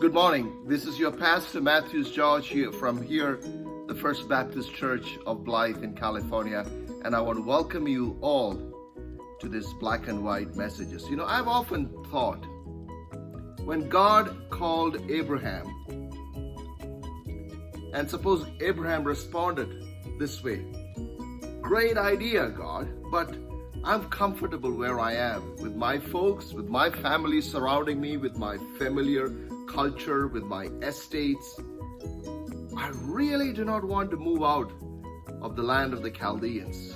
Good morning. This is your pastor Matthews George here from the First Baptist Church of Blythe in California, and I want to welcome you all to this black and white messages. I've often thought when God called Abraham, and suppose Abraham responded this way: "Great idea, God, but I'm comfortable where I am with my folks, with my family surrounding me, with my familiar culture, with my estates. I really do not want to move out of the land of the Chaldeans."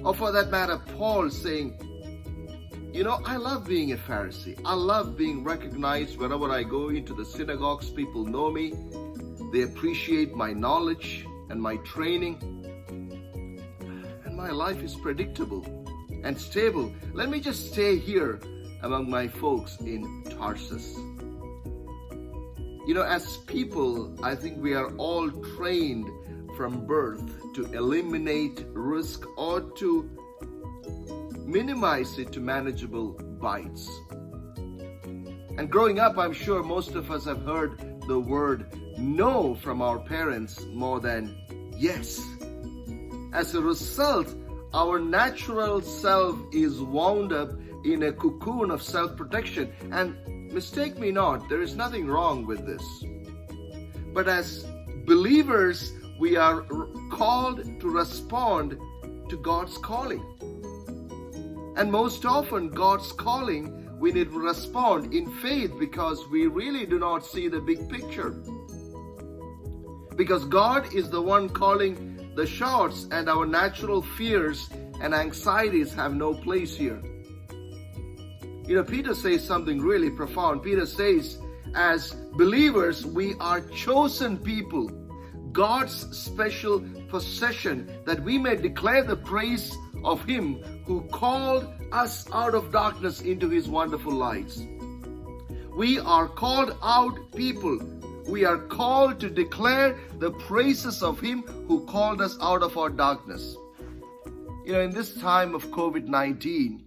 Or for that matter, Paul saying, I love being a Pharisee. I love being recognized wherever I go into the synagogues. People know me. They appreciate my knowledge and my training. And my life is predictable and stable. Let me just stay here among my folks in Tarsus. As people, I think we are all trained from birth to eliminate risk or to minimize it to manageable bites. And growing up, I'm sure most of us have heard the word no from our parents more than yes. As a result, our natural self is wound up in a cocoon of self-protection. And mistake me not, there is nothing wrong with this. But as believers, we are called to respond to God's calling. And most often, God's calling, we need to respond in faith because we really do not see the big picture. Because God is the one calling the shots, and our natural fears and anxieties have no place here. Peter says something really profound. Peter says, as believers, we are chosen people, God's special possession, that we may declare the praise of Him who called us out of darkness into His wonderful lights. We are called out people. We are called to declare the praises of Him who called us out of our darkness. In this time of COVID-19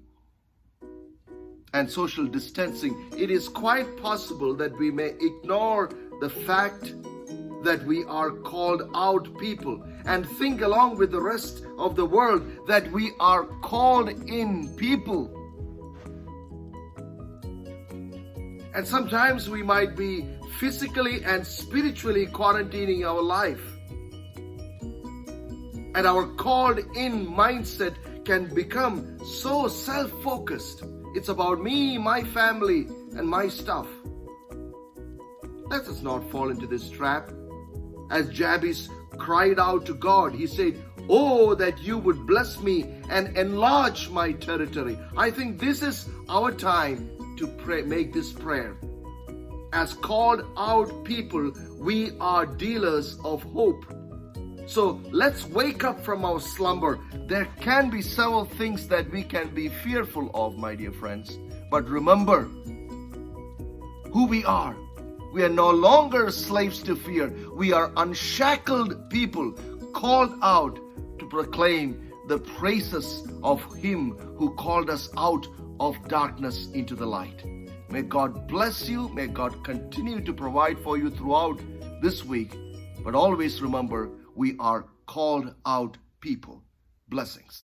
and social distancing, it is quite possible that we may ignore the fact that we are called out people and think along with the rest of the world that we are called in people. And sometimes we might be physically and spiritually quarantining our life. And our called in mindset can become so self-focused. It's about me, my family, and my stuff. Let us not fall into this trap. As Jabez cried out to God, he said, "Oh, that you would bless me and enlarge my territory." I think this is our time to pray, make this prayer. As called out people, we are dealers of hope. So let's wake up from our slumber. There can be several things that we can be fearful of, my dear friends. But remember who we are. We are no longer slaves to fear. We are unshackled people called out to proclaim the praises of Him who called us out of darkness into the light. May God bless you. May God continue to provide for you throughout this week. But always remember, we are called out people. Blessings.